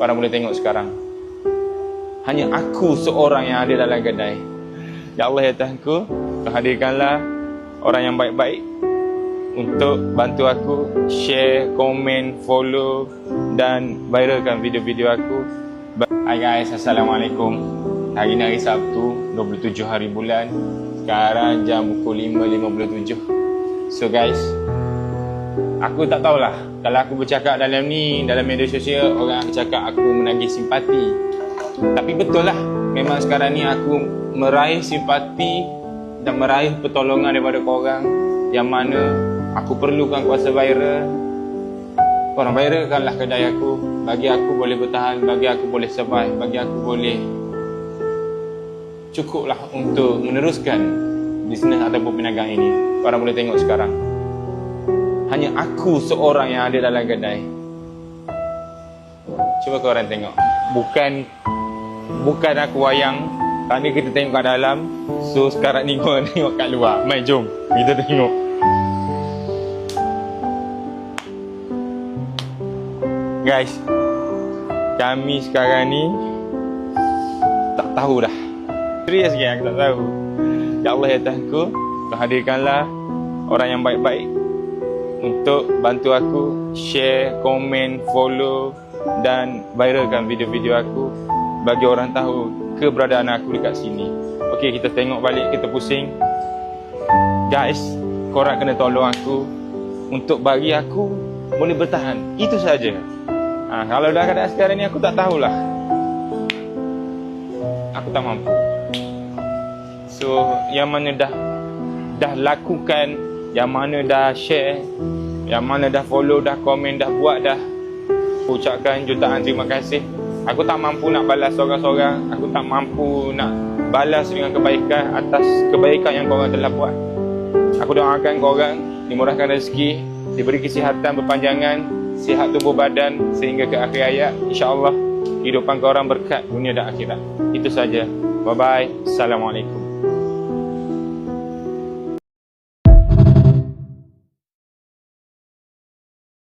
Korang boleh tengok sekarang. Hanya aku seorang yang ada dalam kedai. Ya Allah ya Tuhanku, hadirkanlah orang yang baik-baik untuk bantu aku share, komen, follow dan viralkan video-video aku. Hai guys, Assalamualaikum. Hari ni hari Sabtu, 27 hari bulan. Sekarang jam pukul 5.57. So guys, aku tak tahulah, kalau aku bercakap dalam media sosial, orang akan cakap aku menagih simpati. Tapi betul lah, memang sekarang ni aku meraih simpati dan meraih pertolongan daripada korang, yang mana aku perlukan kuasa viral. Korang viralkanlah kedai aku, bagi aku boleh bertahan, bagi aku boleh survive, bagi aku boleh cukuplah untuk meneruskan bisnes ataupun perniagaan ini. Korang boleh tengok sekarang. Hanya aku seorang yang ada dalam kedai. Cuba korang tengok. Bukan aku wayang. Tadi kita tengok kat dalam. So sekarang ni korang tengok kat luar. Mai jom kita tengok. Guys, kami sekarang ni tak tahu dah. Serius ke aku tak tahu. Ya Allah ya Tuhanku, hadirkanlah orang yang baik-baik untuk bantu aku share, komen, follow dan viralkan video-video aku, bagi orang tahu keberadaan aku dekat sini. Okey, kita tengok balik, kita pusing. Guys, korang kena tolong aku untuk bagi aku boleh bertahan. Itu saja. Kalau dah keadaan sekarang ni aku tak tahulah. Aku tak mampu. So, yang mana dah lakukan, yang mana dah share, yang mana dah follow, dah komen, dah buat dah, ucapkan jutaan terima kasih. Aku tak mampu nak balas sorang-sorang. Aku tak mampu nak balas dengan kebaikan atas kebaikan yang korang telah buat. Aku doakan korang dimurahkan rezeki, diberi kesihatan berpanjangan, sihat tubuh badan sehingga ke akhir hayat. InsyaAllah kehidupan korang berkat dunia dan akhirat. Itu saja. Bye bye. Assalamualaikum.